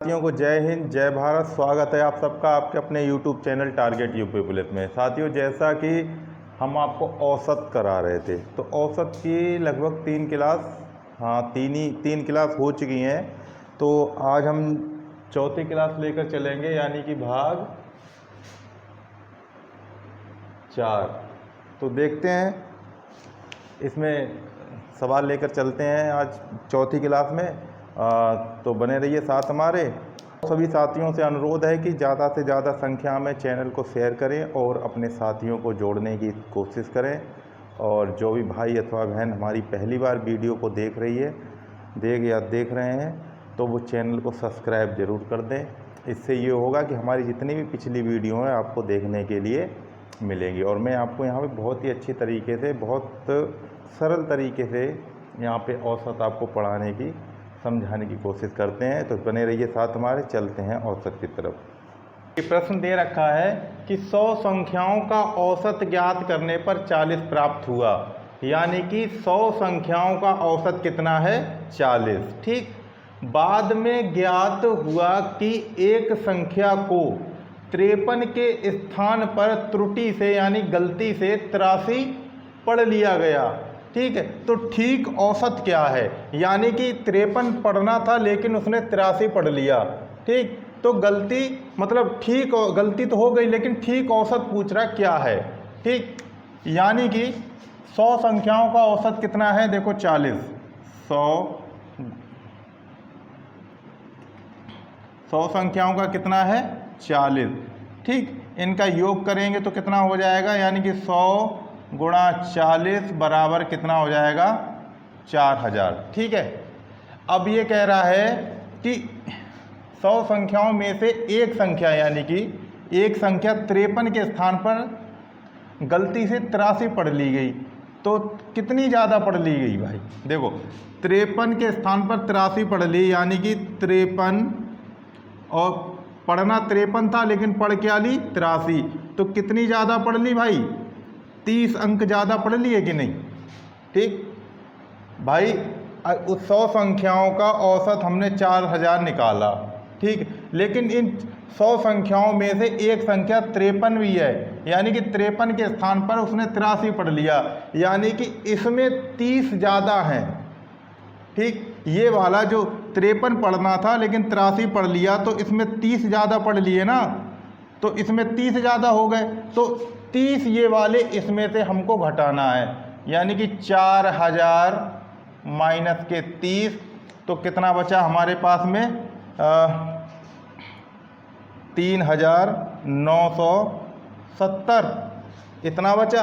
साथियों को जय हिंद जय भारत। स्वागत है आप सबका आपके अपने YouTube channel target UP police में। साथियों, जैसा कि हम आपको औसत करा रहे थे तो औसत की लगभग 3 क्लास तीन क्लास हो चुकी हैं। तो आज हम चौथी क्लास लेकर चलेंगे, यानी कि भाग 4। तो देखते हैं, इसमें सवाल लेकर चलते हैं आज चौथी क्लास में। तो बने रहिए साथ हमारे। सभी साथियों से अनुरोध है कि ज़्यादा से ज़्यादा संख्या में चैनल को शेयर करें और अपने साथियों को जोड़ने की कोशिश करें। और जो भी भाई अथवा बहन हमारी पहली बार वीडियो को देख रहे हैं तो वो चैनल को सब्सक्राइब ज़रूर कर दें। इससे ये होगा कि हमारी जितनी भी पिछली वीडियो हैं आपको देखने के लिए मिलेंगी। और मैं आपको यहाँ पे बहुत ही अच्छी तरीके से, बहुत सरल तरीके से यहाँ पे औसत आपको पढ़ाने की, समझाने की कोशिश करते हैं। तो बने रहिए साथ हमारे, चलते हैं औसत की तरफ। ये प्रश्न दे रखा है कि 100 संख्याओं का औसत ज्ञात करने पर 40 प्राप्त हुआ, यानी कि 100 संख्याओं का औसत कितना है? 40। ठीक। बाद में ज्ञात हुआ कि एक संख्या को 53 के स्थान पर त्रुटि से यानी गलती से 83 पढ़ लिया गया। ठीक है, तो ठीक औसत क्या है? यानी कि 53 पढ़ना था लेकिन उसने 83 पढ़ लिया। ठीक, तो गलती मतलब ठीक, गलती तो हो गई लेकिन ठीक औसत पूछ रहा क्या है। ठीक, यानी कि 100 संख्याओं का औसत कितना है? देखो 40। 100 संख्याओं का कितना है? 40। ठीक, इनका योग करेंगे तो कितना हो जाएगा? यानी कि 100 गुणा 40 बराबर कितना हो जाएगा? 4000। ठीक है, अब ये कह रहा है कि 100 संख्याओं में से एक संख्या, यानी कि एक संख्या 53 के स्थान पर गलती से 83 पढ़ ली गई। तो कितनी ज़्यादा पढ़ ली गई भाई? देखो, 53 के स्थान पर 83 पढ़ ली, यानी कि 53, और पढ़ना 53 था लेकिन पढ़ क्या ली? 83। तो कितनी ज़्यादा पढ़ ली भाई? 30 अंक ज़्यादा पढ़ लिए कि नहीं? ठीक भाई, उस 100 संख्याओं का औसत हमने 4000 निकाला। ठीक, लेकिन इन 100 संख्याओं में से एक संख्या 53 भी है, यानी कि 53 के स्थान पर उसने 83 पढ़ लिया, यानी कि इसमें 30 ज़्यादा हैं। ठीक, ये वाला जो 53 पढ़ना था लेकिन 83 पढ़ लिया, तो इसमें 30 ज़्यादा पढ़ लिए ना, तो इसमें 30 ज़्यादा हो गए। तो 30 ये वाले इसमें से हमको घटाना है, यानी कि 4000 माइनस के 30, तो कितना बचा हमारे पास में? 3970 इतना बचा।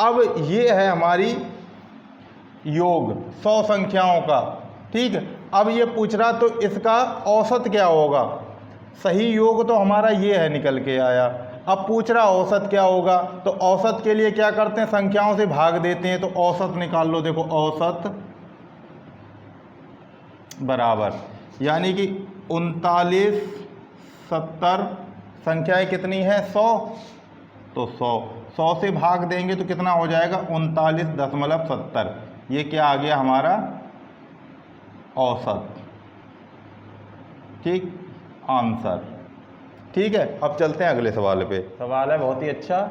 अब ये है हमारी योग 100 संख्याओं का। ठीक है, अब ये पूछ रहा तो इसका औसत क्या होगा? सही योग तो हमारा ये है, निकल के आया। अब पूछ रहा औसत क्या होगा, तो औसत के लिए क्या करते हैं? संख्याओं से भाग देते हैं, तो औसत निकाल लो। देखो, औसत बराबर, यानी कि 3970 संख्याएं कितनी है? 100। तो 100 से भाग देंगे तो कितना हो जाएगा? 39.70। ये क्या आ गया हमारा? औसत। ठीक, आंसर। ठीक है, अब चलते हैं अगले सवाल पे। सवाल है बहुत ही अच्छा,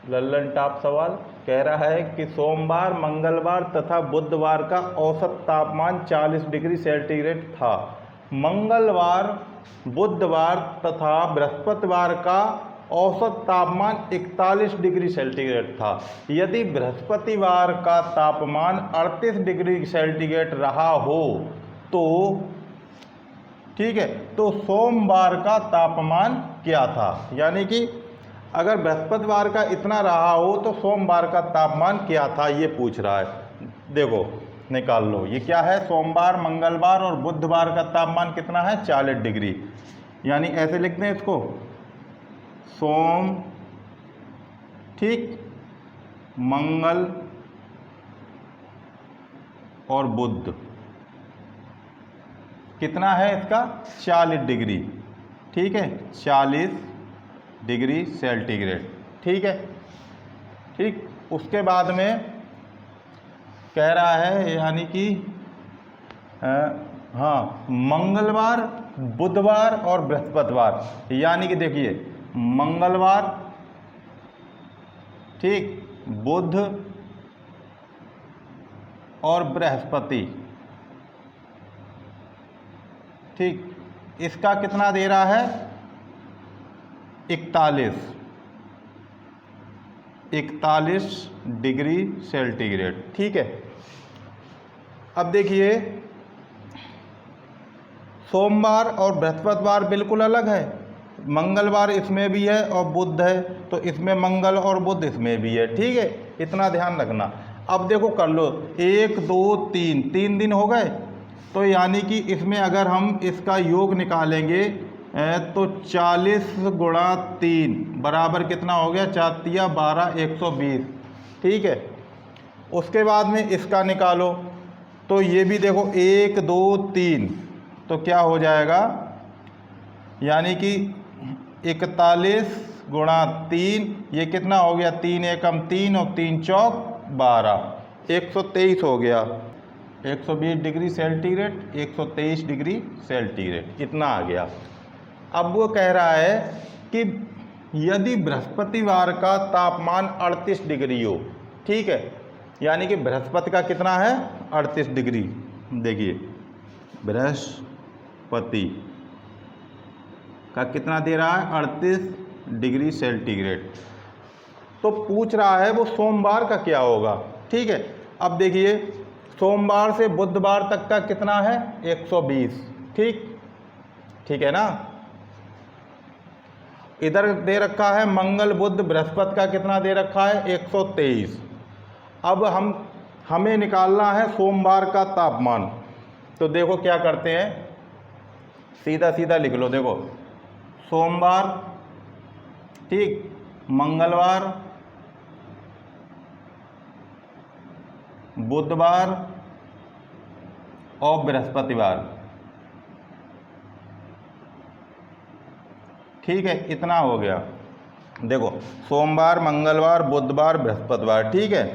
लल्लन टॉप सवाल। कह रहा है कि सोमवार, मंगलवार तथा बुधवार का औसत तापमान 40 डिग्री सेंटीग्रेड था। मंगलवार, बुधवार तथा बृहस्पतिवार का औसत तापमान 41 डिग्री सेंटीग्रेड था। यदि बृहस्पतिवार का तापमान 38 डिग्री सेंटीग्रेड रहा हो तो, ठीक है, तो सोमवार का तापमान क्या था? यानी कि अगर बृहस्पतिवार का इतना रहा हो तो सोमवार का तापमान क्या था, ये पूछ रहा है। देखो, निकाल लो, ये क्या है? सोमवार, मंगलवार और बुधवार का तापमान कितना है? 40 डिग्री। यानी ऐसे लिखते हैं इसको, सोम, ठीक, मंगल और बुध कितना है इसका? 40 डिग्री। ठीक है, 40 डिग्री सेंटीग्रेड। ठीक है, ठीक, उसके बाद में कह रहा है, यानी कि हाँ, मंगलवार, बुधवार और बृहस्पतिवार, यानी कि देखिए मंगलवार, ठीक, बुध और बृहस्पति, ठीक, इसका कितना दे रहा है 41 डिग्री सेंटीग्रेड, ठीक है। अब देखिए सोमवार और बृहस्पतिवार बिल्कुल अलग है, मंगलवार इसमें भी है और बुध है, तो इसमें मंगल और बुध इसमें भी है, ठीक है, इतना ध्यान रखना। अब देखो कर लो 1 2 3 दिन हो गए, तो यानी कि इसमें अगर हम इसका योग निकालेंगे तो 40 गुणा 3 बराबर कितना हो गया, 4 तिया 12, 120, ठीक है। उसके बाद में इसका निकालो, तो ये भी देखो 1 2 3, तो क्या हो जाएगा, यानी कि 41 गुणा 3, ये कितना हो गया, 3 एकम 3 और 3 चौक 12, 123 हो गया। 120 डिग्री सेंटीग्रेड, 123 डिग्री सेंटीग्रेड, इतना आ गया। अब वो कह रहा है कि यदि बृहस्पतिवार का तापमान 38 डिग्री हो, ठीक है, यानी कि बृहस्पति का कितना है 38 डिग्री, देखिए बृहस्पति का कितना दे रहा है 38 डिग्री सेंटीग्रेड, तो पूछ रहा है वो सोमवार का क्या होगा, ठीक है। अब देखिए सोमवार से बुधवार तक का कितना है 120, ठीक है ना। इधर दे रखा है मंगल बुध बृहस्पति का कितना दे रखा है 123। अब हमें निकालना है सोमवार का तापमान, तो देखो क्या करते हैं, सीधा सीधा लिख लो, देखो सोमवार, ठीक, मंगलवार, बुधवार और बृहस्पतिवार, ठीक है, इतना हो गया। देखो सोमवार, मंगलवार, बुधवार, बृहस्पतिवार, ठीक है,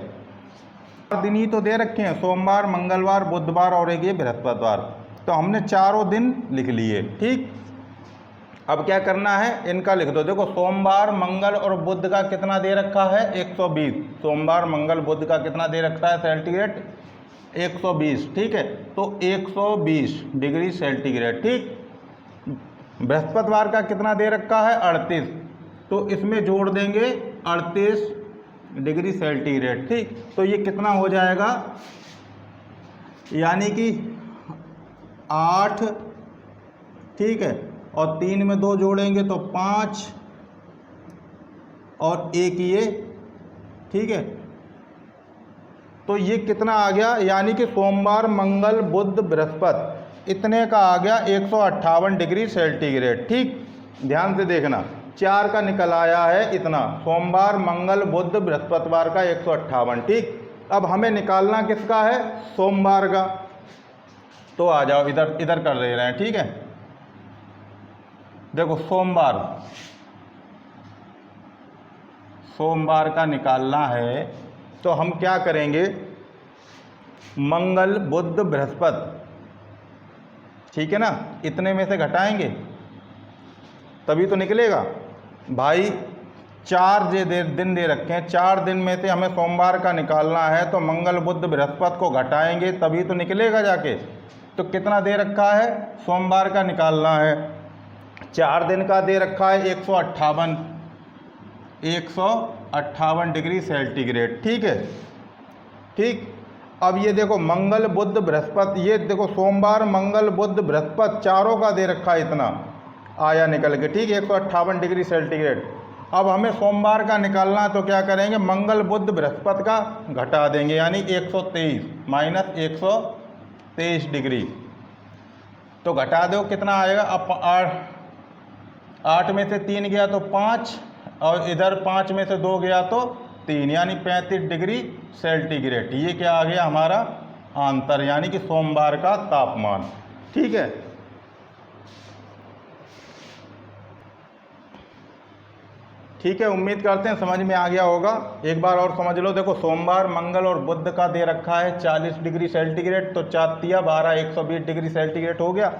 4 दिन ही तो दे रखे हैं, सोमवार, मंगलवार, बुधवार और एक ये बृहस्पतिवार, तो हमने चारों दिन लिख लिए, ठीक। अब क्या करना है, इनका लिख दो, देखो सोमवार, मंगल और बुध का कितना दे रखा है 120, सोमवार, मंगल, बुध का कितना दे रखा है सेंटीग्रेड 120, ठीक है, तो 120 डिग्री सेंटीग्रेड, ठीक। बृहस्पतिवार का कितना दे रखा है 38, तो इसमें जोड़ देंगे 38 डिग्री सेंटीग्रेड, ठीक, तो ये कितना हो जाएगा, यानी कि 8, ठीक है, और 3 में 2 जोड़ेंगे तो 5 और 1 ये, ठीक है, तो ये कितना आ गया, यानी कि सोमवार, मंगल, बुध, बृहस्पति इतने का आ गया 158 डिग्री सेंटीग्रेड, ठीक। ध्यान से देखना, 4 का निकल आया है इतना, सोमवार, मंगल, बुध, बृहस्पतिवार का 158, ठीक। अब हमें निकालना किसका है, सोमवार का, तो आ जाओ इधर कर दे रहे हैं, ठीक है। देखो सोमवार का निकालना है, तो हम क्या करेंगे, मंगल, बुध, बृहस्पति, ठीक है ना, इतने में से घटाएंगे तभी तो निकलेगा भाई। 4 दिन दे रखे हैं, 4 दिन में से हमें सोमवार का निकालना है, तो मंगल, बुध, बृहस्पति को घटाएंगे तभी तो निकलेगा जाके। तो कितना दे रखा है, सोमवार का निकालना है, 4 दिन का दे रखा है 158 डिग्री सेंटीग्रेड, ठीक है, ठीक। अब ये देखो मंगल, बुध, बृहस्पति, ये देखो सोमवार, मंगल, बुध, बृहस्पति चारों का दे रखा है, इतना आया निकल के, ठीक है, 158 डिग्री सेंटीग्रेड। अब हमें सोमवार का निकालना है, तो क्या करेंगे, मंगल, बुध, बृहस्पति का घटा देंगे, यानी 123 माइनस 123 डिग्री, तो घटा दो कितना आएगा। अब 8 में से 3 गया तो 5, और इधर 5 में से 2 गया तो 3, यानी 35 डिग्री सेंटीग्रेड। ये क्या आ गया हमारा आंसर, यानी कि सोमवार का तापमान, ठीक है। ठीक है, उम्मीद करते हैं समझ में आ गया होगा। एक बार और समझ लो, देखो सोमवार, मंगल और बुध का दे रखा है 40 डिग्री सेंटीग्रेड, तो 4 तिया 12, 120 डिग्री सेंटीग्रेड हो गया।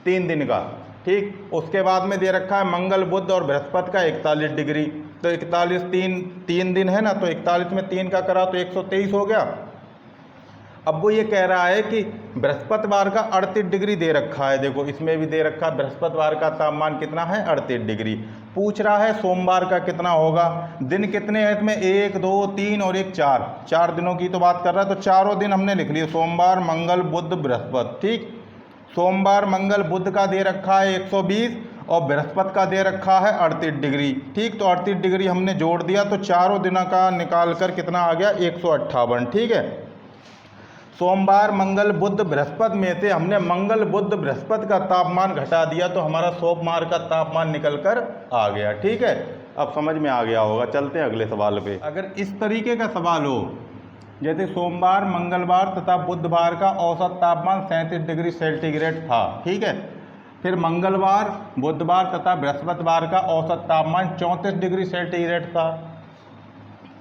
3 दिन का। ठीक, उसके बाद में दे रखा है मंगल बुध और बृहस्पति का 41 डिग्री। तो 41 3 दिन है ना, तो 41 में 3 का करा तो 123 हो गया। अब वो ये कह रहा है कि बृहस्पतिवार का 38 डिग्री दे रखा है। देखो इसमें भी दे रखा है बृहस्पतिवार का तापमान कितना है, 38 डिग्री। पूछ रहा है सोमवार का कितना होगा। दिन कितने हैं इसमें, 1 2 3 और 1 4 दिनों की तो बात कर रहा है। तो चारों दिन हमने लिख लिए, सोमवार मंगल बुध बृहस्पति। ठीक, सोमवार मंगल बुध का दे रखा है 120 और बृहस्पति का दे रखा है 38 डिग्री। ठीक, तो 38 डिग्री हमने जोड़ दिया तो चारों दिनों का निकाल कर कितना आ गया, 158। ठीक है, सोमवार मंगल बुध बृहस्पति में से हमने मंगल बुध बृहस्पति का तापमान घटा दिया तो हमारा सोमवार का तापमान निकल कर आ गया। ठीक है, अब समझ में आ गया होगा। चलते हैं अगले सवाल पे। अगर इस तरीके का सवाल हो, जैसे सोमवार मंगलवार तथा बुधवार का औसत तापमान 37 डिग्री सेंटीग्रेड था। ठीक है, फिर मंगलवार बुधवार तथा बृहस्पतिवार का औसत तापमान 34 डिग्री सेंटीग्रेड था।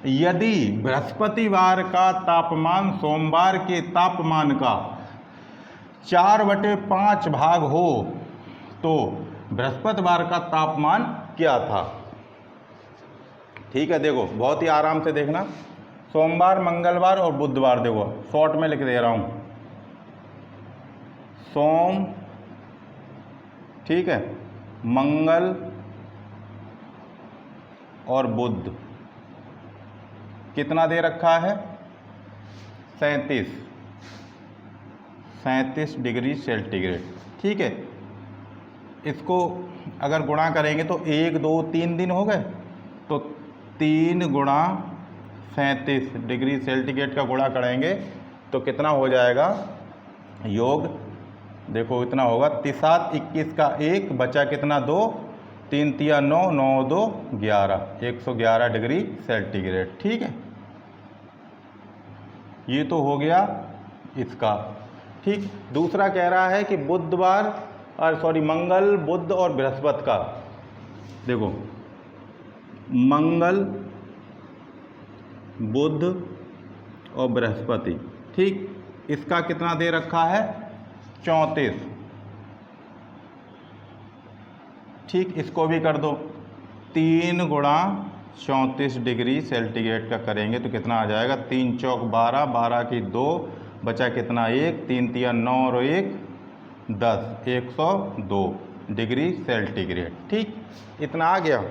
यदि बृहस्पतिवार का तापमान सोमवार के तापमान का 4/5 भाग हो तो बृहस्पतिवार का तापमान क्या था। ठीक है, देखो बहुत ही आराम से देखना। सोमवार मंगलवार और बुधवार, देखो शॉर्ट में लिख दे रहा हूँ, सोम, ठीक है, मंगल और बुध कितना दे रखा है, 37 डिग्री सेंटीग्रेड। ठीक है, इसको अगर गुणा करेंगे तो 1 2 3 दिन हो गए, तो 3 गुणा 37 डिग्री सेंटीग्रेड का गुणा करेंगे तो कितना हो जाएगा, योग देखो इतना होगा, 37 21 का 1 बचा कितना 2, 3 तिया 9 9 2 11, 111 डिग्री सेंटीग्रेड। ठीक है, ये तो हो गया इसका। ठीक, दूसरा कह रहा है कि बुधवार और मंगल बुध और बृहस्पति का, देखो मंगल बुध और बृहस्पति, ठीक, इसका कितना दे रखा है, 34। ठीक, इसको भी कर दो, 3 गुणा 34 डिग्री सेंटीग्रेड का करेंगे तो कितना आ जाएगा, 3 चौक 12, 12 की 2 बचा कितना 1, 3 तिया 9 और 1 10, 102 डिग्री सेंटीग्रेड। ठीक, इतना आ गया।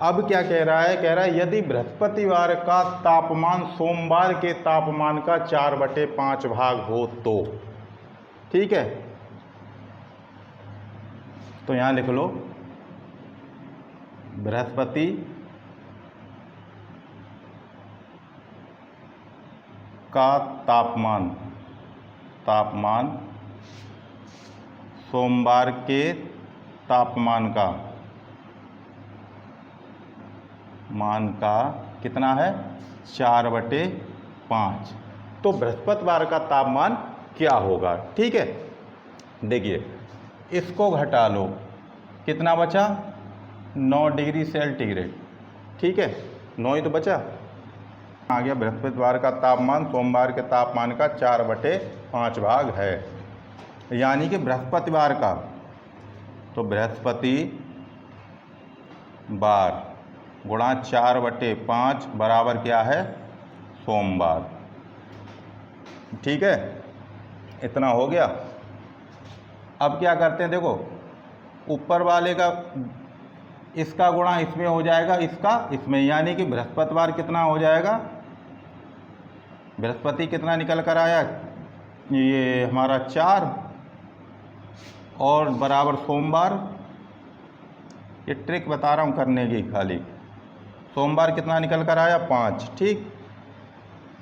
अब क्या कह रहा है, कह रहा है यदि बृहस्पतिवार का तापमान सोमवार के तापमान का 4/5 भाग हो तो। ठीक है, तो यहां लिख लो, बृहस्पति का तापमान सोमवार के तापमान का कितना है, 4/5। तो बृहस्पतिवार का तापमान क्या होगा। ठीक है, देखिए इसको घटा लो, कितना बचा, 9 डिग्री सेंटीग्रेड। ठीक है, 9 ही तो बचा, आ गया बृहस्पतिवार का तापमान सोमवार के तापमान का 4/5 भाग है, यानी कि बृहस्पतिवार का, तो बृहस्पति बार गुणा 4/5 बराबर क्या है, सोमवार। ठीक है, इतना हो गया। अब क्या करते हैं, देखो ऊपर वाले का इसका गुणा इसमें हो जाएगा, इसका इसमें, यानी कि बृहस्पतिवार कितना हो जाएगा, बृहस्पति कितना निकल कर आया, ये हमारा 4 और बराबर सोमवार, ये ट्रिक बता रहा हूँ करने की खाली, सोमवार कितना निकल कर आया 5। ठीक,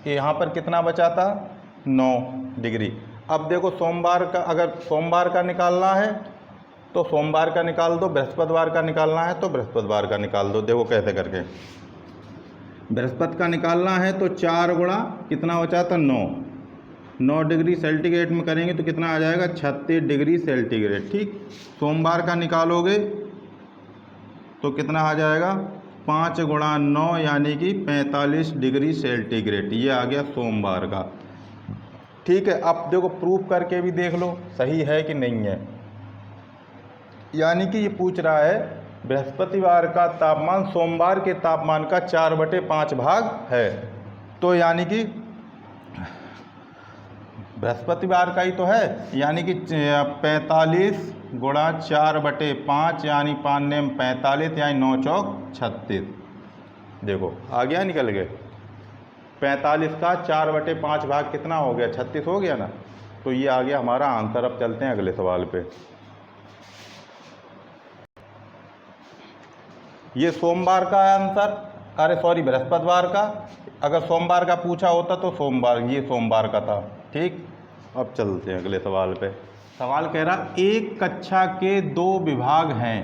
यहाँ पर कितना बचा था, 9 डिग्री। अब देखो सोमवार का, अगर सोमवार का निकालना है तो सोमवार का निकाल दो, बृहस्पतिवार का निकालना है तो बृहस्पतिवार का निकाल दो। देखो कैसे करके, बृहस्पति का निकालना है तो 4 गुणा कितना बचा था, 9 डिग्री सेंटीग्रेड में करेंगे तो कितना आ जाएगा, 36 डिग्री सेंटीग्रेड। ठीक, सोमवार का निकालोगे तो कितना आ जाएगा, 5 गुणा 9 यानी कि 45 डिग्री सेंटीग्रेड। ये आ गया सोमवार का। ठीक है, अब देखो प्रूफ करके भी देख लो सही है कि नहीं है। यानी कि ये पूछ रहा है बृहस्पतिवार का तापमान सोमवार के तापमान का 4/5 भाग है। तो यानी कि बृहस्पतिवार का ही तो है, यानी कि 45 गुणा 4/5 यानी 5 नेम 45 यानी 9 चौक 36। देखो आ गया, निकल गए। 45 का 4/5 भाग कितना हो गया? 36 हो गया ना। तो ये आ गया हमारा आंसर। अब चलते हैं अगले सवाल पे। ये सोमवार का आंसर, अरे सॉरी बृहस्पतिवार का। अगर सोमवार का पूछा होता तो सोमवार, ये सोमवार का था। ठीक, अब चलते हैं अगले सवाल पे। सवाल कह रहा एक कक्षा के 2 विभाग हैं।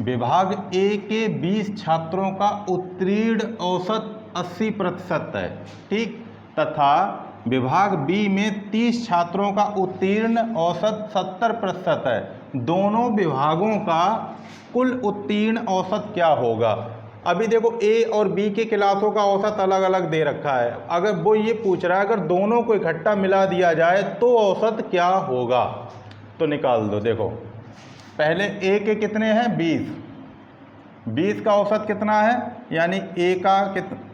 विभाग ए के 20 छात्रों का उत्तीर्ण औसत 80% है, ठीक, तथा विभाग बी में 30 छात्रों का उत्तीर्ण औसत 70% है। दोनों विभागों का कुल उत्तीर्ण औसत क्या होगा? अभी देखो ए और बी के क्लासों का औसत अलग अलग दे रखा है। अगर वो ये पूछ रहा है अगर दोनों को इकट्ठा मिला दिया जाए तो औसत क्या होगा, तो निकाल दो। देखो पहले ए के कितने हैं? 20 का औसत कितना है? यानी ए का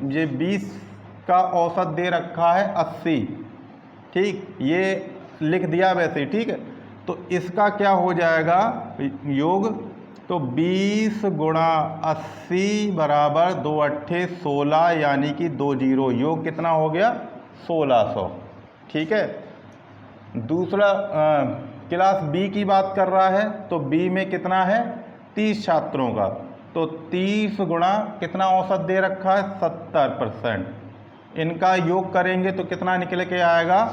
ये 20 का औसत दे रखा है 80, ठीक, ये लिख दिया वैसे ही, ठीक है। तो इसका क्या हो जाएगा योग? तो 20 गुणा 80 बराबर 2 अट्ठे 16 यानी कि 2 जीरो, योग कितना हो गया? 1600, ठीक है। दूसरा क्लास बी की बात कर रहा है, तो बी में कितना है? 30 छात्रों का, तो 30 गुणा कितना औसत दे रखा है? 70%। इनका योग करेंगे तो कितना निकल के आएगा?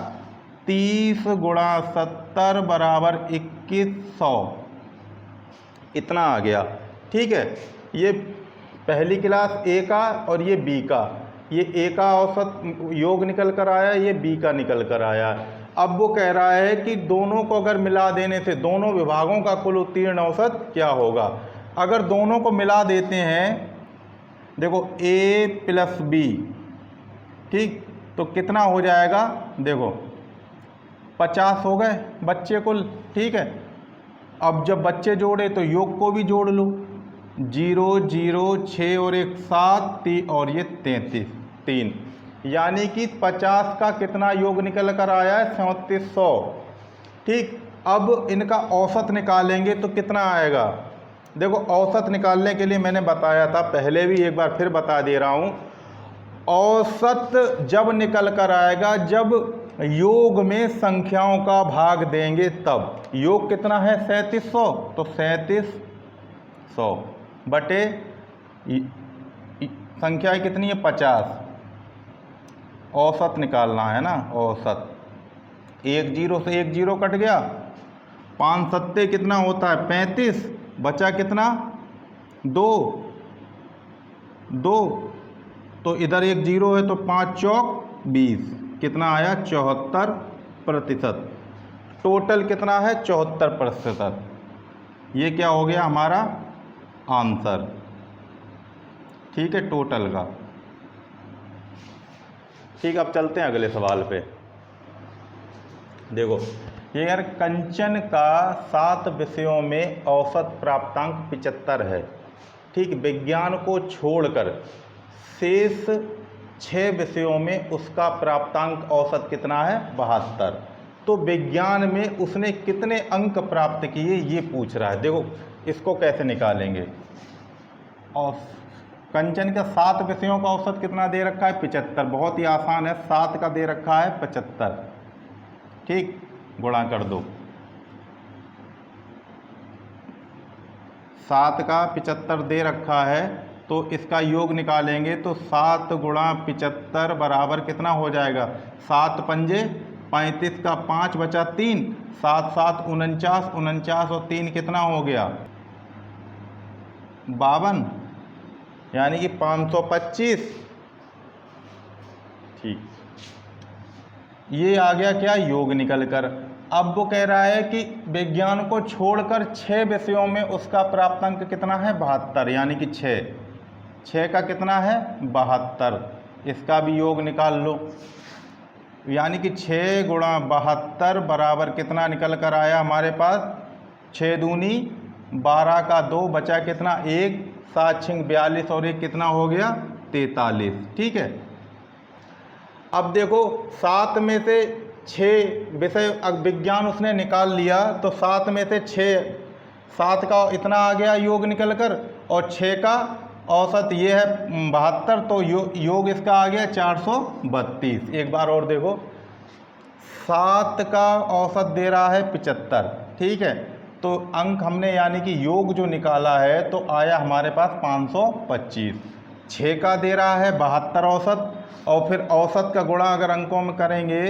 30 गुणा 70 बराबर 2100, इतना आ गया, ठीक है। ये पहली क्लास ए का और ये बी का, ये ए का औसत योग निकल कर आया, ये बी का निकल कर आया। अब वो कह रहा है कि दोनों को अगर मिला देने से दोनों विभागों का कुल उत्तीर्ण औसत क्या होगा। अगर दोनों को मिला देते हैं, देखो ए प्लस बी, ठीक, तो कितना हो जाएगा? देखो 50 हो गए बच्चे कुल, ठीक है। अब जब बच्चे जोड़े तो योग को भी जोड़ लो, 0 0 6 और 1 7 और ये 33 3, यानी कि 50 का कितना योग निकल कर आया है? 3700, ठीक। अब इनका औसत निकालेंगे तो कितना आएगा? देखो औसत निकालने के लिए मैंने बताया था पहले भी, एक बार फिर बता दे रहा हूँ। औसत जब निकल कर आएगा जब योग में संख्याओं का भाग देंगे तब। योग कितना है? 3700, तो 3700 बटे संख्या कितनी है? 50। औसत निकालना है ना, औसत। 1 जीरो से 1 जीरो कट गया, 5 सत्ते कितना होता है? 35, बचा कितना? 2, तो इधर 1 जीरो है तो 5 चौक 20, कितना आया? 74%। टोटल कितना है? 74%। ये क्या हो गया हमारा आंसर, ठीक है, टोटल का। ठीक, अब चलते हैं अगले सवाल पे। देखो ये यार कंचन का 7 विषयों में औसत प्राप्तांक 75 है, ठीक। विज्ञान को छोड़कर शेष 6 विषयों में उसका प्राप्तांक औसत कितना है? 72। तो विज्ञान में उसने कितने अंक प्राप्त किए ये पूछ रहा है। देखो इसको कैसे निकालेंगे। और कंचन का 7 विषयों का औसत कितना दे रखा है? 75। बहुत ही आसान है, 7 का दे रखा है 75, ठीक, गुणा कर दो। 7 का 75 दे रखा है, तो इसका योग निकालेंगे तो 7 गुणा 75 बराबर कितना हो जाएगा? 7 पंजे 35 का 5 बचा 3, 7 7 49, 49 और 3 कितना हो गया? 52, यानी कि 525, ठीक। ये आ गया क्या? योग निकल कर। अब वो कह रहा है कि विज्ञान को छोड़कर 6 विषयों में उसका प्राप्तांक कितना है? 72, यानी कि 6 का कितना है? 72। इसका भी योग निकाल लो, यानी कि 6 गुणा 72 बराबर कितना निकल कर आया हमारे पास? 6 दूनी 12 का 2 बचा कितना 1, 7 छिंग 42 और 1 कितना हो गया 43। ठीक है, अब देखो 7 में से 6 विषय विज्ञान उसने निकाल लिया, तो 7 में से 7 का इतना आ गया योग निकल कर, और 6 का औसत ये है 72, तो योग इसका आ गया 432। एक बार और देखो, 7 का औसत दे रहा है 75। ठीक है, तो अंक हमने यानी कि योग जो निकाला है तो आया हमारे पास 525। 6 का दे रहा है 72 औसत, और फिर औसत का गुणा अगर अंकों में करेंगे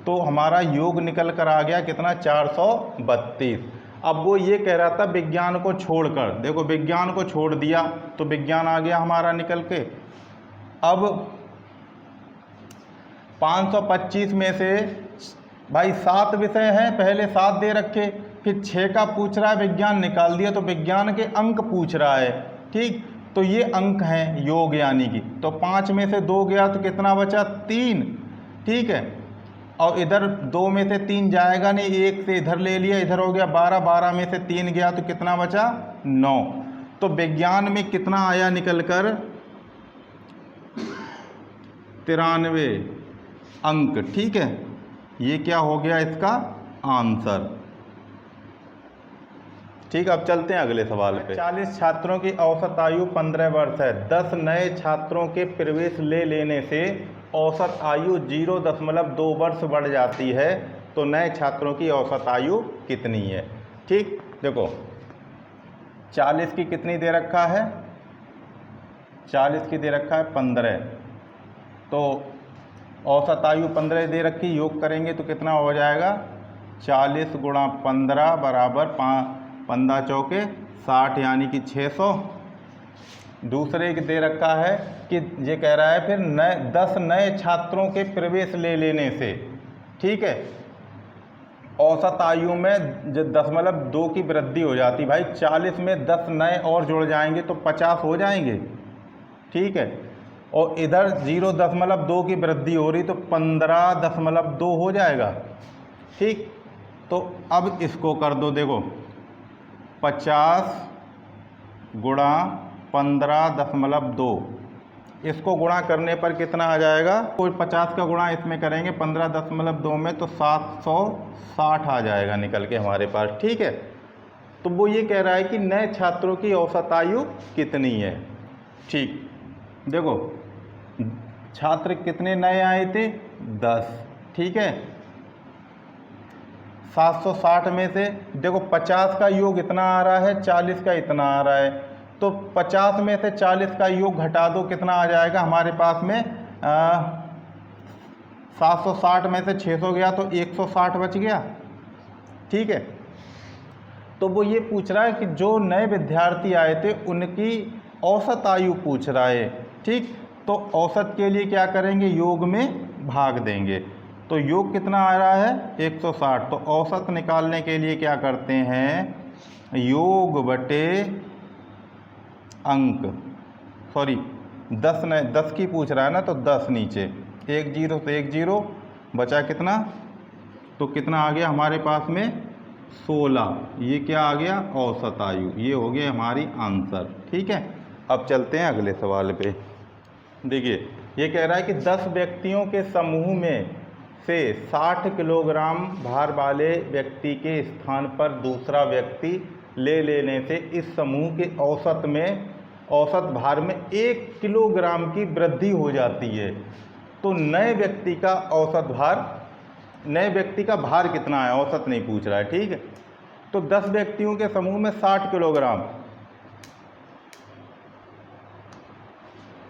तो हमारा योग निकल कर आ गया कितना 432। अब वो ये कह रहा था विज्ञान को छोड़कर, देखो विज्ञान को छोड़ दिया तो विज्ञान आ गया हमारा निकल के। अब 525 में से भाई 7 विषय हैं, पहले 7 दे रखे, फिर 6 का पूछ रहा है, विज्ञान निकाल दिया तो विज्ञान के अंक पूछ रहा है। ठीक, तो ये अंक हैं योग यानी कि, तो 5 में से 2 गया तो कितना बचा 3। ठीक है, और इधर 2 में से 3 जाएगा नहीं, 1 से इधर ले लिया, इधर हो गया 12, 12 में से 3 गया तो कितना बचा 9। तो विज्ञान में कितना आया निकल कर 93 अंक। ठीक है, ये क्या हो गया इसका आंसर। ठीक, अब चलते हैं अगले सवाल पे। 40 छात्रों की औसत आयु 15 वर्ष है। 10 नए छात्रों के प्रवेश ले लेने से औसत आयु 0.2 वर्ष बढ़ जाती है, तो नए छात्रों की औसत आयु कितनी है। ठीक, देखो 40 की कितनी दे रखा है, 40 की दे रखा है 15, तो औसत आयु 15 दे रखी, योग करेंगे तो कितना हो जाएगा 40 गुणा 15 बराबर 15 चौके 60 यानी कि 600। दूसरे के दे रखा है कि ये कह रहा है फिर 10 नए छात्रों के प्रवेश ले लेने से। ठीक है, औसत आयु में 0.2 की वृद्धि हो जाती। भाई 40 में 10 नए और जुड़ जाएंगे तो 50 हो जाएंगे। ठीक है, और इधर 0.2 की वृद्धि हो रही तो 15.2 हो जाएगा। ठीक, तो अब इसको कर दो, देखो 50 गुणा 15.2, इसको गुणा करने पर कितना आ जाएगा, कोई 50 का गुणा इसमें करेंगे 15.2 में तो 760 आ जाएगा निकल के हमारे पास। ठीक है, तो वो ये कह रहा है कि नए छात्रों की औसत आयु कितनी है। ठीक, देखो छात्र कितने नए आए थे 10। ठीक है, 760 में से देखो 50 का योग इतना आ रहा है, 40 का इतना आ रहा है, तो 50 में से 40 का योग घटा दो, कितना आ जाएगा हमारे पास में 760 में से 600 गया तो 160 बच गया। ठीक है, तो वो ये पूछ रहा है कि जो नए विद्यार्थी आए थे उनकी औसत आयु पूछ रहा है। ठीक, तो औसत के लिए क्या करेंगे, योग में भाग देंगे, तो योग कितना आ रहा है 160, तो औसत निकालने के लिए क्या करते हैं, योग बटे अंक, सॉरी 10 की पूछ रहा है ना, तो 10 नीचे 1 0 से 1 0 बचा कितना, तो कितना आ गया हमारे पास में 16। ये क्या आ गया औसत आयु, ये हो गया हमारी आंसर। ठीक है, अब चलते हैं अगले सवाल पे। देखिए ये कह रहा है कि 10 व्यक्तियों के समूह में से 60 किलोग्राम भार वाले व्यक्ति के स्थान पर दूसरा व्यक्ति ले लेने से इस समूह के औसत भार में 1 किलोग्राम की वृद्धि हो जाती है, तो नए व्यक्ति का भार कितना है, औसत नहीं पूछ रहा है। ठीक है, तो 10 व्यक्तियों के समूह में 60 किलोग्राम,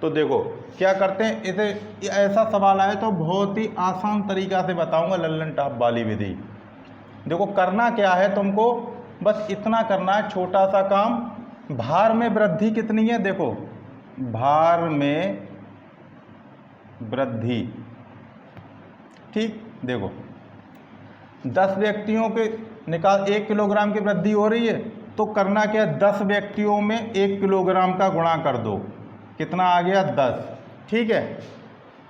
तो देखो क्या करते हैं, इसे ऐसा सवाल आए तो बहुत ही आसान तरीका से बताऊंगा, लल्लन टॉप वाली विधि। देखो करना क्या है, तुमको बस इतना करना है, छोटा सा काम, भार में वृद्धि कितनी है, देखो भार में वृद्धि। ठीक, देखो 10 व्यक्तियों के 1 किलोग्राम की वृद्धि हो रही है, तो करना क्या है, 10 व्यक्तियों में 1 किलोग्राम का गुणा कर दो, कितना आ गया 10। ठीक है,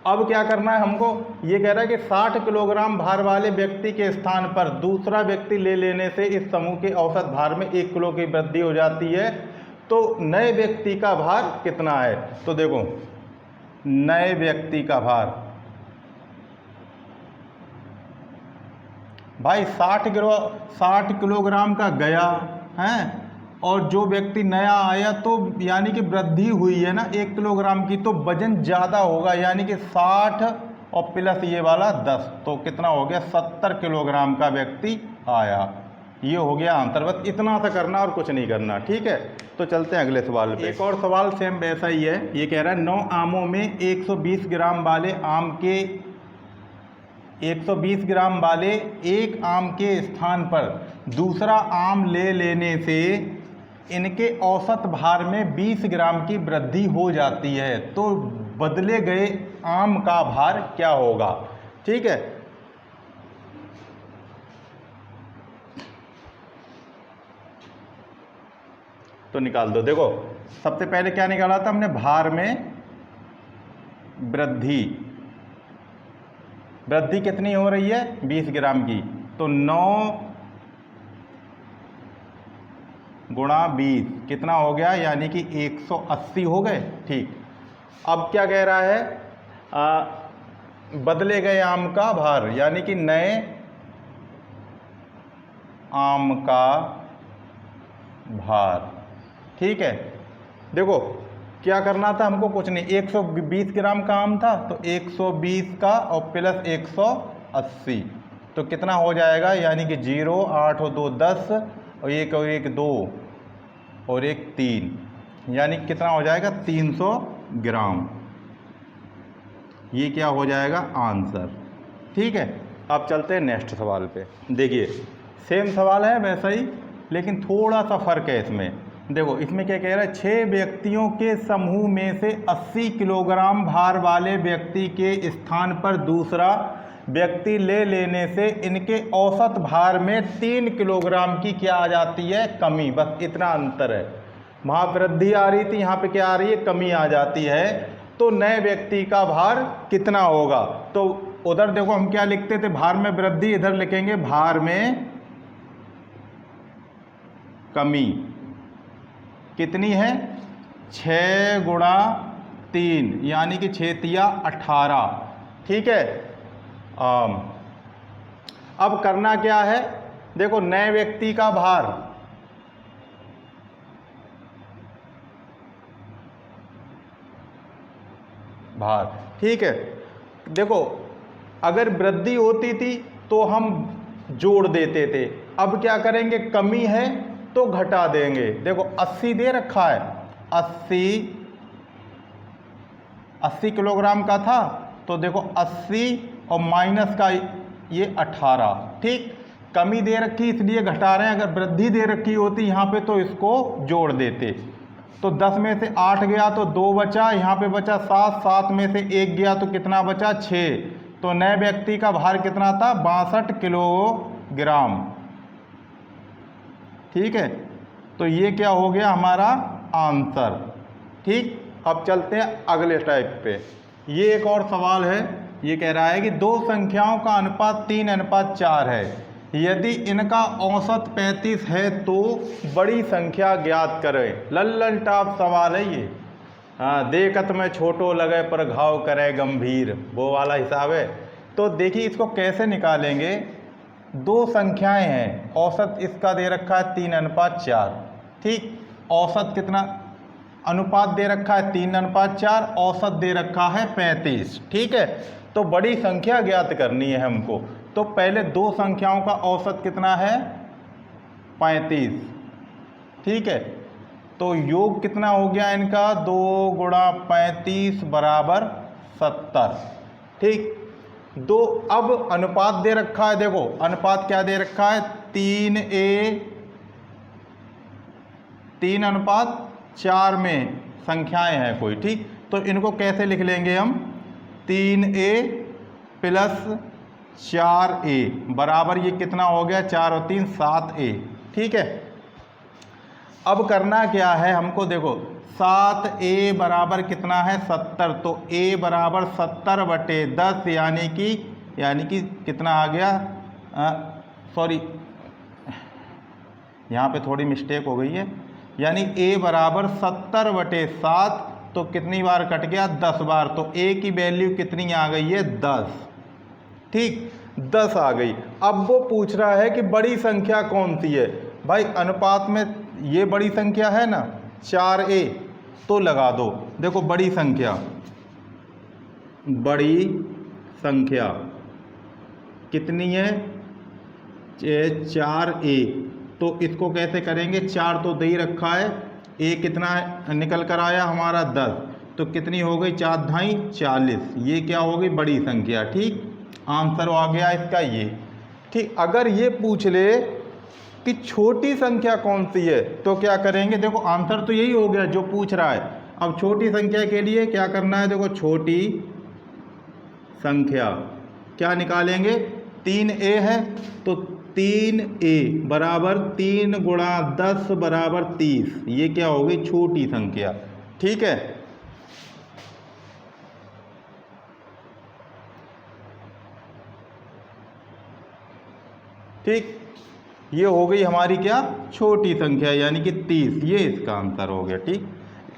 अब क्या करना है हमको, ये कह रहा है कि 60 किलोग्राम भार वाले व्यक्ति के स्थान पर दूसरा व्यक्ति ले लेने से इस समूह के औसत भार में 1 किलो की वृद्धि हो जाती है। तो नए व्यक्ति का भार कितना है? तो देखो, नए व्यक्ति का भार भाई 60 किलोग्राम का गया है, और जो व्यक्ति नया आया तो यानी कि वृद्धि हुई है ना 1 किलोग्राम की, तो वजन ज़्यादा होगा, यानी कि 60 और प्लस ये वाला 10, तो कितना हो गया 70 किलोग्राम का व्यक्ति आया। ये हो गया आंसर। बस इतना सा करना और कुछ नहीं करना, ठीक है। तो चलते हैं अगले सवाल पे। एक और सवाल सेम वैसा ही है। ये कह रहा है 9 आमों में 120 ग्राम वाले आम के 120 ग्राम वाले एक आम के स्थान पर दूसरा आम ले लेने से इनके औसत भार में 20 ग्राम की वृद्धि हो जाती है। तो बदले गए आम का भार क्या होगा? ठीक है, तो निकाल दो। देखो, सबसे पहले क्या निकाला था हमने? भार में वृद्धि कितनी हो रही है? 20 ग्राम की। तो 9 गुणा 20 कितना हो गया? यानी कि 180 हो गए। ठीक, अब क्या कह रहा है? बदले गए आम का भार, यानी कि नए आम का भार। ठीक है, देखो क्या करना था हमको? कुछ नहीं, 120 ग्राम का आम था तो 120 का और प्लस 180, तो कितना हो जाएगा? यानी कि 0, 8 और 2 10 और 1 2 और 1 3, यानी कितना हो जाएगा? 300 ग्राम। ये क्या हो जाएगा? आंसर। ठीक है, अब चलते हैं नेक्स्ट सवाल पे। देखिए, सेम सवाल है वैसा ही, लेकिन थोड़ा सा फ़र्क है इसमें। देखो, इसमें क्या कह रहा है? 6 व्यक्तियों के समूह में से 80 किलोग्राम भार वाले व्यक्ति के स्थान पर दूसरा व्यक्ति ले लेने से इनके औसत भार में 3 किलोग्राम की क्या आ जाती है? कमी। बस इतना अंतर है। वहाँ वृद्धि आ रही थी, यहाँ पे क्या आ रही है? कमी आ जाती है। तो नए व्यक्ति का भार कितना होगा? तो उधर देखो हम क्या लिखते थे? भार में वृद्धि, इधर लिखेंगे भार में कमी। कितनी है? 6 गुणा 3, यानी कि 6 तिया 18। ठीक है, अब करना क्या है? देखो, नए व्यक्ति का भार, ठीक है। देखो, अगर वृद्धि होती थी तो हम जोड़ देते थे, अब क्या करेंगे? कमी है तो घटा देंगे। देखो 80 दे रखा है, 80 किलोग्राम का था, तो देखो 80 और माइनस का ये 18। ठीक, कमी दे रखी इसलिए घटा रहे हैं। अगर वृद्धि दे रखी होती यहाँ पे तो इसको जोड़ देते। तो 10 में से 8 गया तो 2 बचा, यहाँ पे बचा 7, 7 में से 1 गया तो कितना बचा? 6। तो नए व्यक्ति का भार कितना था? 62 किलोग्राम। ठीक है, तो ये क्या हो गया हमारा? आंसर। ठीक, अब चलते हैं अगले टाइप पे। ये एक और सवाल है। ये कह रहा है कि 2 संख्याओं का अनुपात 3:4 है। यदि इनका औसत 35 है तो बड़ी संख्या ज्ञात करें। लल्लन टॉप सवाल है ये। हाँ, देखत में छोटो लगे पर घाव करे गंभीर, वो वाला हिसाब है। तो देखिए इसको कैसे निकालेंगे। 2 संख्याएं हैं, औसत इसका दे रखा है 3:4। ठीक, औसत कितना? अनुपात दे रखा है 3:4, औसत दे रखा है 35। ठीक है, तो बड़ी संख्या ज्ञात करनी है हमको। तो पहले 2 संख्याओं का औसत कितना है? 35। ठीक है, तो योग कितना हो गया इनका? 2 गुणा 35 बराबर 70। ठीक, 2। अब अनुपात दे रखा है, देखो अनुपात क्या दे रखा है? 3:4 में संख्याएं हैं कोई। ठीक, तो इनको कैसे लिख लेंगे हम? 3a प्लस 4a बराबर ये कितना हो गया? 4 और 3 7a। ठीक है, अब करना क्या है हमको, देखो 7a बराबर कितना है 70, तो a बराबर 70/10 यानी कि कितना आ गया, सॉरी यहाँ पे थोड़ी मिस्टेक हो गई है, यानी a बराबर 70/7, तो कितनी बार कट गया 10 बार, तो a की वैल्यू कितनी आ गई है 10। ठीक, 10 आ गई। अब वो पूछ रहा है कि बड़ी संख्या कौन सी है। भाई अनुपात में ये बड़ी संख्या है ना 4a, तो लगा दो। देखो बड़ी संख्या कितनी है 4a, तो इसको कैसे करेंगे, 4 तो दे ही रखा है, a कितना निकल कर आया हमारा 10, तो कितनी हो गई 4 ढाई 40, ये क्या हो गई बड़ी संख्या। ठीक, आंसर आ गया इसका ये। ठीक, अगर ये पूछ ले कि छोटी संख्या कौन सी है तो क्या करेंगे, देखो आंसर तो यही हो गया जो पूछ रहा है। अब छोटी संख्या के लिए क्या करना है, देखो छोटी संख्या क्या निकालेंगे, 3a है, तो 3a बराबर 3 गुणा 10 बराबर 30, ये क्या हो गई छोटी संख्या। ठीक है, ठीक, ये हो गई हमारी क्या छोटी संख्या यानी कि 30, ये इसका आंसर हो गया। ठीक,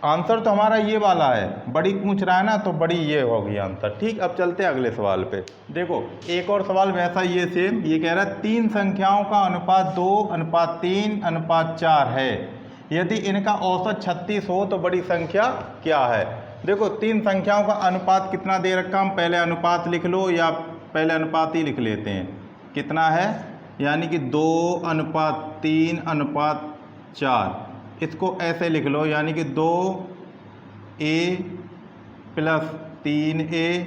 आंसर तो हमारा ये वाला है, बड़ी पूछ रहा है ना तो बड़ी ये होगी आंसर। ठीक, अब चलते हैं अगले सवाल पे। देखो एक और सवाल वैसा ये सेम, ये कह रहा है 3 संख्याओं का अनुपात 2:3:4 है, यदि इनका औसत 36 हो तो बड़ी संख्या क्या है। देखो 3 संख्याओं का अनुपात कितना दे रखा, हम पहले अनुपात लिख लो या पहले अनुपात ही लिख लेते हैं, कितना है यानी कि 2:3:4, इसको ऐसे लिख लो यानी कि 2a + 3a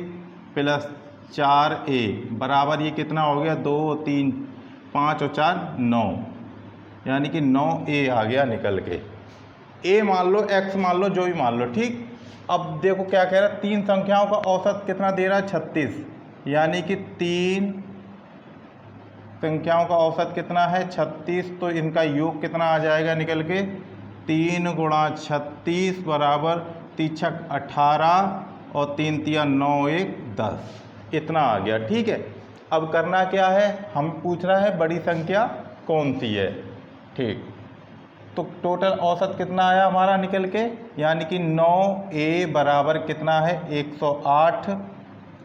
+ 4a बराबर ये कितना हो गया 2 3 5 और 4 9, यानी कि 9a आ गया निकल के। a मान लो, x मान लो, जो भी मान लो। ठीक, अब देखो क्या कह रहा है, 3 संख्याओं का औसत कितना दे रहा है 36, यानी कि 3 संख्याओं का औसत कितना है 36, तो इनका योग कितना आ जाएगा निकल के 3 गुणा 36 बराबर 3 × 18 और 3 × 9 1 10, इतना आ गया। ठीक है, अब करना क्या है, हम पूछ रहा है बड़ी संख्या कौन सी है। ठीक, तो टोटल औसत कितना आया हमारा निकल के, यानी कि 9a बराबर कितना है 108,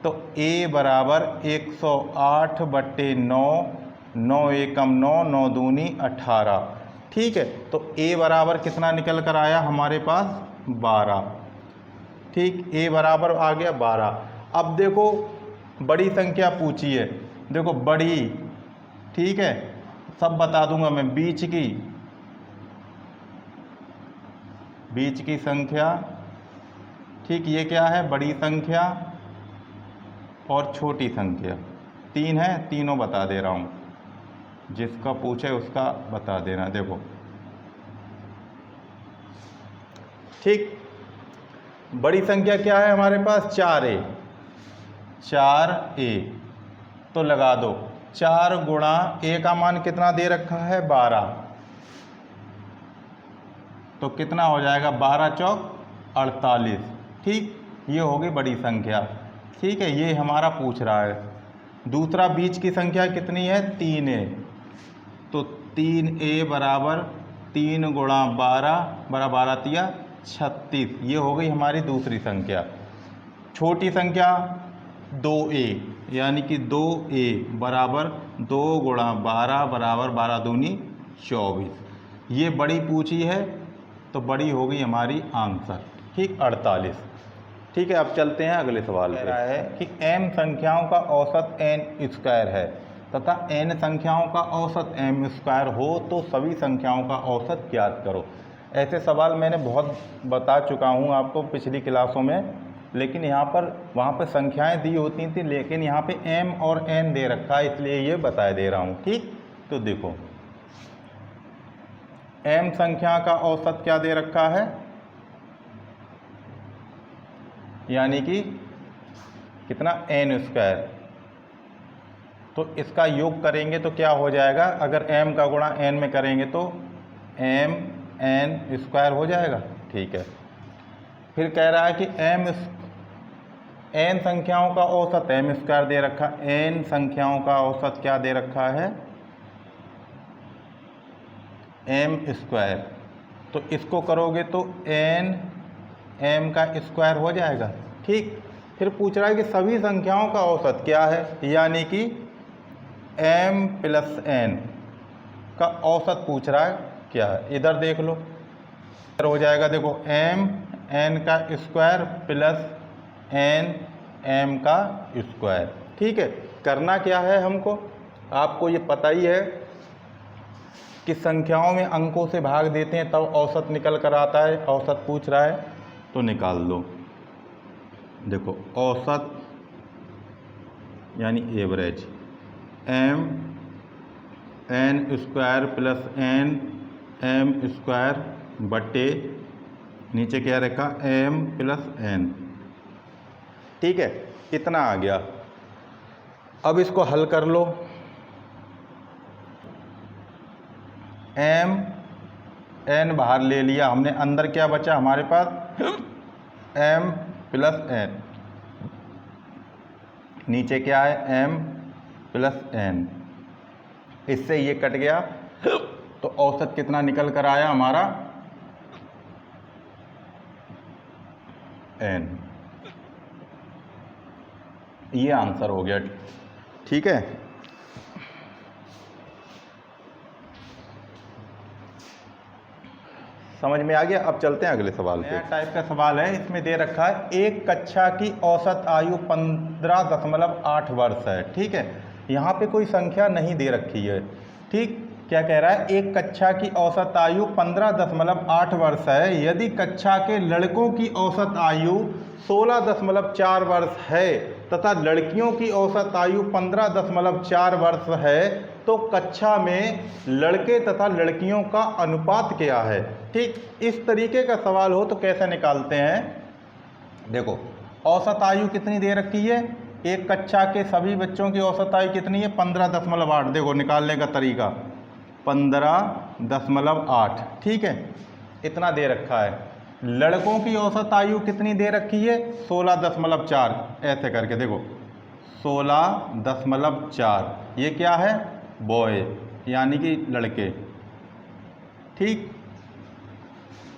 तो a बराबर 108/9, 9 एकम 9, 9 दूनी 18। ठीक है, तो a बराबर कितना निकल कर आया हमारे पास 12। ठीक, a बराबर आ गया 12। अब देखो बड़ी संख्या पूछी है, देखो बड़ी, ठीक है सब बता दूंगा मैं, बीच की संख्या। ठीक, ये क्या है बड़ी संख्या और छोटी संख्या, 3 है, तीनों बता दे रहा हूँ, जिसका पूछे उसका बता देना। देखो ठीक, बड़ी संख्या क्या है हमारे पास 4a, तो लगा दो 4 गुणा a का मान कितना दे रखा है 12, तो कितना हो जाएगा 12 चौक 48। ठीक, ये होगी बड़ी संख्या। ठीक है, ये हमारा पूछ रहा है। दूसरा बीच की संख्या कितनी है 3a, तो 3a बराबर 3 गुणा 12 बराबर 12 तिया 36, ये हो गई हमारी दूसरी संख्या। छोटी संख्या 2a, यानी कि 2a बराबर 2 गुणा 12 बराबर 12 दूनी 24, ये बड़ी पूछी है, तो बड़ी हो गई हमारी आंसर। ठीक, 48। ठीक है, अब चलते हैं अगले सवाल पे। है कि m संख्याओं का औसत n² है तथा n संख्याओं का औसत m² हो तो सभी संख्याओं का औसत ज्ञात करो। ऐसे सवाल मैंने बहुत बता चुका हूँ आपको पिछली क्लासों में, लेकिन यहाँ पर वहाँ पर संख्याएं दी होती थी, लेकिन यहाँ पे m और n दे रखा है, इसलिए ये बता दे रहा हूँ। ठीक, तो देखो m संख्या का औसत क्या दे रखा है, यानी कि कितना n², तो इसका योग करेंगे तो क्या हो जाएगा, अगर m का गुणा n में करेंगे तो m एन स्क्वायर हो जाएगा। ठीक है, फिर कह रहा है कि एन संख्याओं का औसत एम स्क्वायर दे रखा, एन संख्याओं का औसत क्या दे रखा है, एम स्क्वायर। तो इसको करोगे तो एन एम का स्क्वायर हो जाएगा। ठीक, फिर पूछ रहा है कि सभी संख्याओं का औसत क्या है, यानी कि एम प्लस एन का औसत पूछ रहा है क्या है। इधर देख लो हो जाएगा, देखो एम एन का स्क्वायर प्लस एन एम का स्क्वायर। ठीक है, करना क्या है हमको, आपको ये पता ही है कि संख्याओं में अंकों से भाग देते हैं तब औसत निकल कर आता है। औसत पूछ रहा है तो निकाल लो। देखो औसत यानी average, M N square plus N M square बटे नीचे क्या रखा, एम प्लस एन। ठीक है, कितना आ गया। अब इसको हल कर लो। एम एन बाहर ले लिया हमने, अंदर क्या बचा हमारे पास, एम प्लस एन, नीचे क्या है, एम प्लस एन। इससे ये कट गया तो औसत कितना निकल कर आया हमारा, एन। ये आंसर हो गया। ठीक है, समझ में आ गया। अब चलते हैं अगले सवाल पे। नया टाइप का सवाल है, इसमें दे रखा है एक कक्षा की औसत आयु 15.8 वर्ष है। ठीक है, यहाँ पे कोई संख्या नहीं दे रखी है। ठीक, क्या कह रहा है, एक कक्षा की औसत आयु 15.8 वर्ष है। यदि कक्षा के लड़कों की औसत आयु 16.4 वर्ष है तथा लड़कियों की औसत आयु 15.4 वर्ष है, तो कक्षा में लड़के तथा लड़कियों का अनुपात क्या है। ठीक, इस तरीके का सवाल हो तो कैसे निकालते हैं। देखो औसत आयु कितनी दे रखी है, एक कक्षा के सभी बच्चों की औसत आयु कितनी है, 15.8। देखो निकालने का तरीका 15.8। ठीक है, इतना दे रखा है। लड़कों की औसत आयु कितनी दे रखी है, 16.4। ऐसे करके देखो 16.4, ये क्या है, बॉय यानी कि लड़के। ठीक,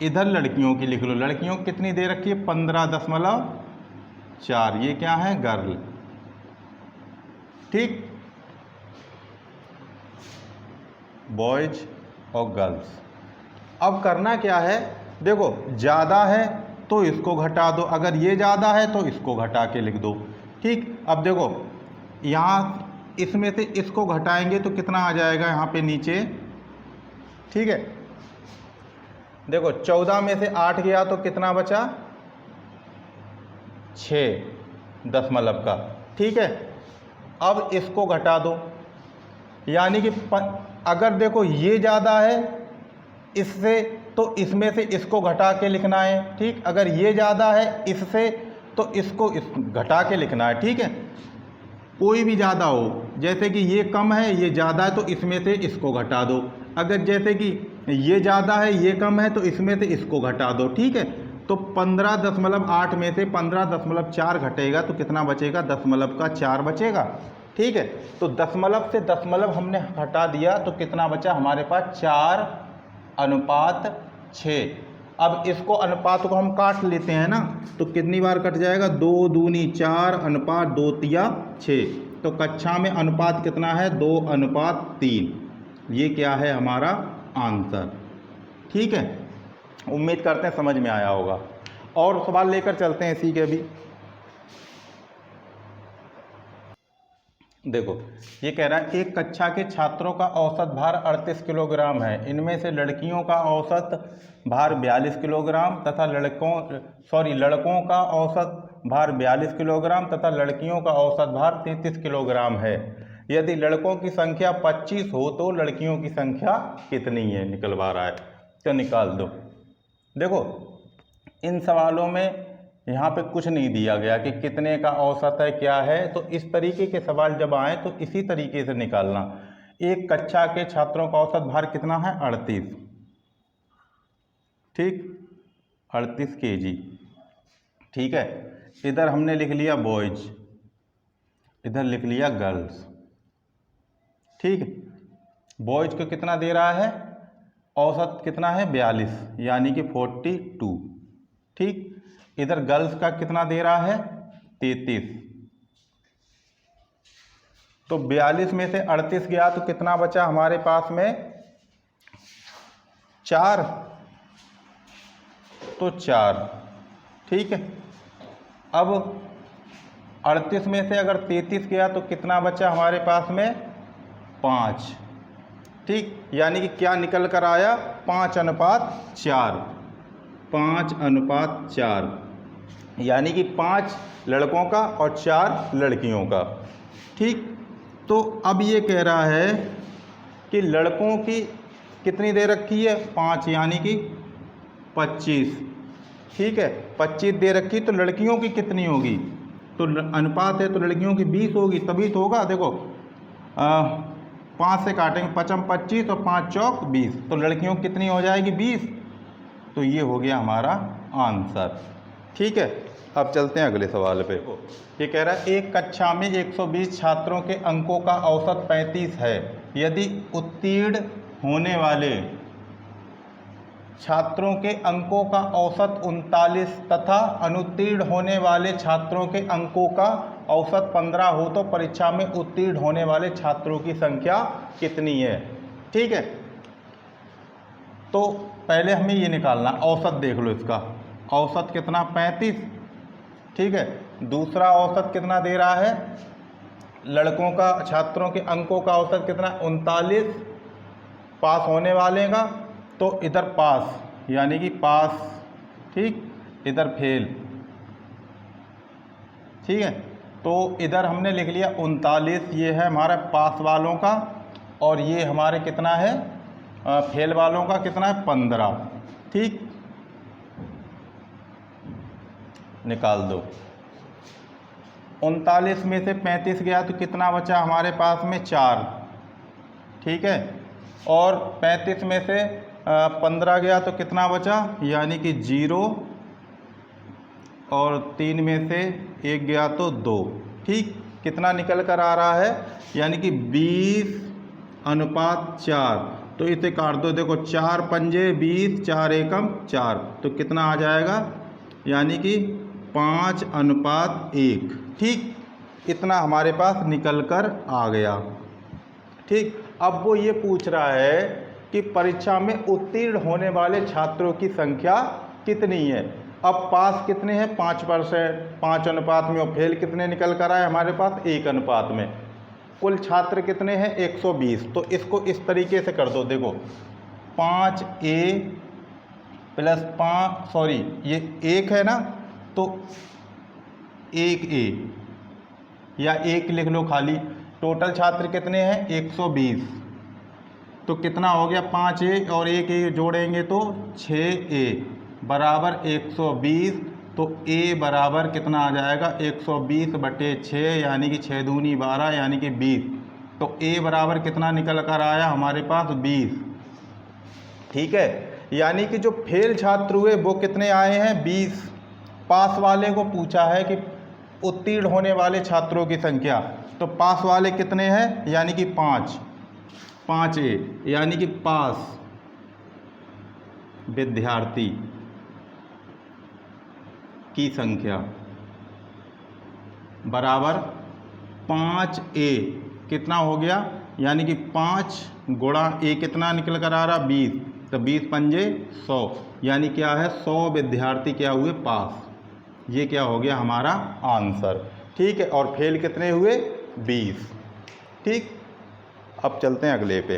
इधर लड़कियों की लिख लो, लड़कियों कितनी दे रखी है, 15.4, ये क्या है, गर्ल। ठीक, बॉयज और गर्ल्स। अब करना क्या है, देखो ज़्यादा है तो इसको घटा दो, अगर ये ज़्यादा है तो इसको घटा के लिख दो। ठीक, अब देखो यहाँ इसमें से इसको घटाएंगे तो कितना आ जाएगा यहाँ पे नीचे। ठीक है, देखो 14 में से 8 गया तो कितना बचा, 6 दशमलव का। ठीक है, अब इसको घटा दो, यानी कि अगर देखो ये ज़्यादा है इससे तो इसमें से इसको घटा के लिखना है। ठीक, अगर ये ज़्यादा है इससे तो इसको घटा के लिखना है। ठीक है, कोई भी ज़्यादा हो, जैसे कि ये कम है ये ज़्यादा है तो इसमें से इसको घटा दो, अगर जैसे कि ये ज़्यादा है ये कम है तो इसमें से इसको घटा दो। ठीक है, तो 15.8 में से 15.4 घटेगा तो कितना बचेगा, 0.4 बचेगा। ठीक है, तो दशमलव से दशमलव हमने हटा दिया तो कितना बचा हमारे पास, 4:6। अब इसको अनुपात को हम काट लेते हैं ना, तो कितनी बार कट जाएगा, 2 दूनी 4 अनुपात 2 तिया 6। तो कक्षा में अनुपात कितना है, 2:3। ये क्या है हमारा आंसर। ठीक है, उम्मीद करते हैं समझ में आया होगा। और सवाल लेकर चलते हैं इसी के भी। देखो ये कह रहा है एक कक्षा के छात्रों का औसत भार 38 किलोग्राम है। इनमें से लड़कियों का औसत भार 42 किलोग्राम तथा लड़कों का औसत भार 42 किलोग्राम तथा लड़कियों का औसत भार 33 किलोग्राम है। यदि लड़कों की संख्या 25 हो तो लड़कियों की संख्या कितनी है, निकलवा रहा है। तो निकाल दो। देखो इन सवालों में यहाँ पे कुछ नहीं दिया गया कि कितने का औसत है क्या है, तो इस तरीके के सवाल जब आए तो इसी तरीके से निकालना। एक कक्षा के छात्रों का औसत भार कितना है, 38। ठीक, 38 kg। ठीक है, इधर हमने लिख लिया बॉयज, इधर लिख लिया गर्ल्स। ठीक, बॉयज को कितना दे रहा है, औसत कितना है 42 यानी कि 42। ठीक, इधर गर्ल्स का कितना दे रहा है 33। तो 42 में से 38 गया तो कितना बचा हमारे पास में 4, तो 4। ठीक है, अब 38 में से अगर 33 गया तो कितना बचा हमारे पास में 5। ठीक, यानी कि क्या निकल कर आया 5:4, 5:4, यानी कि 5 लड़कों का और 4 लड़कियों का। ठीक, तो अब ये कह रहा है कि लड़कों की कितनी दे रखी है 5 यानी कि 25। ठीक है, 25 दे रखी, तो लड़कियों की कितनी होगी, तो अनुपात है तो लड़कियों की 20 होगी, तभी तो होगा। देखो 5 से काटेंगे, 5 25 और 5 चौक 20, तो लड़कियों की कितनी हो जाएगी 20। तो ये हो गया हमारा आंसर। ठीक है, अब चलते हैं अगले सवाल पे। ये कह रहा है एक कक्षा में 120 छात्रों के अंकों का औसत 35 है। यदि उत्तीर्ण होने वाले छात्रों के अंकों का औसत 39 तथा अनुत्तीर्ण होने वाले छात्रों के अंकों का औसत 15 हो तो परीक्षा में उत्तीर्ण होने वाले छात्रों की संख्या कितनी है। ठीक है, तो पहले हमें ये निकालना, औसत देख लो इसका, औसत कितना 35। ठीक है, दूसरा औसत कितना दे रहा है, लड़कों का छात्रों के अंकों का औसत कितना 39, पास होने वाले का, तो इधर पास यानी कि पास। ठीक, इधर फेल। ठीक है, तो इधर हमने लिख लिया 39, ये है हमारा पास वालों का, और ये हमारे कितना है फेल वालों का कितना है 15। ठीक, निकाल दो। 39 में से 35 गया तो कितना बचा हमारे पास में 4। ठीक है, और 35 में से 15 गया तो कितना बचा, यानी कि 0, और 3 में से 1 गया तो 2। ठीक, कितना निकल कर आ रहा है, यानी कि 20:4। तो इसे काट दो, देखो 4 पंजे 20, 4 एकम 4, तो कितना आ जाएगा, यानी कि 5:1। ठीक, इतना हमारे पास निकल कर आ गया। ठीक, अब वो ये पूछ रहा है कि परीक्षा में उत्तीर्ण होने वाले छात्रों की संख्या कितनी है। अब पास कितने हैं 5%, 5 अनुपात में, और फेल कितने निकल कर आए हमारे पास 1 अनुपात में। कुल छात्र कितने हैं 120। तो इसको इस तरीके से कर दो, देखो 5A प्लस 5, सॉरी ये 1 है ना, तो 1A या 1 लिख लो खाली। टोटल छात्र कितने हैं 120, तो कितना हो गया 5A और 1A जोड़ेंगे तो 6A बराबर 120। तो A बराबर कितना आ जाएगा 120/6, यानी कि 6 दूनी 12 यानी कि 20। तो A बराबर कितना निकल कर आया हमारे पास 20। ठीक है, यानी कि जो फेल छात्र हुए वो कितने आए हैं 20। पास वाले को पूछा है कि उत्तीर्ण होने वाले छात्रों की संख्या, तो पास वाले कितने हैं, यानी कि 5A, यानी कि पास विद्यार्थी की संख्या बराबर 5A कितना हो गया, यानी कि 5 गुणा A कितना निकल कर आ रहा 20, तो 20 पंजे 100, यानी क्या है 100 विद्यार्थी क्या हुए पास। ये क्या हो गया हमारा आंसर। ठीक है, और फेल कितने हुए 20। ठीक, अब चलते हैं अगले पे।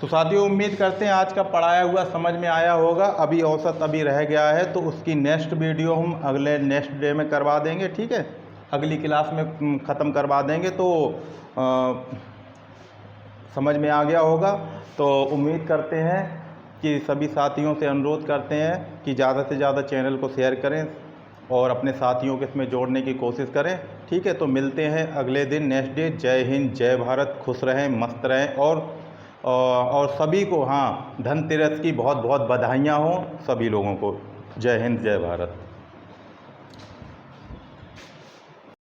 तो साथियों उम्मीद करते हैं आज का पढ़ाया हुआ समझ में आया होगा। अभी औसत अभी रह गया है, तो उसकी नेक्स्ट वीडियो हम अगले नेक्स्ट डे में करवा देंगे। ठीक है, अगली क्लास में ख़त्म करवा देंगे, तो समझ में आ गया होगा। तो उम्मीद करते हैं कि सभी साथियों से अनुरोध करते हैं कि ज़्यादा से ज़्यादा चैनल को शेयर करें, और अपने साथियों को इसमें जोड़ने की कोशिश करें। ठीक है, तो मिलते हैं अगले दिन नेक्स्ट डे। जय हिंद, जय भारत, खुश रहें, मस्त रहें। और सभी को हाँ, धनतेरस की बहुत बहुत बधाइयाँ हों सभी लोगों को। जय हिंद, जय भारत।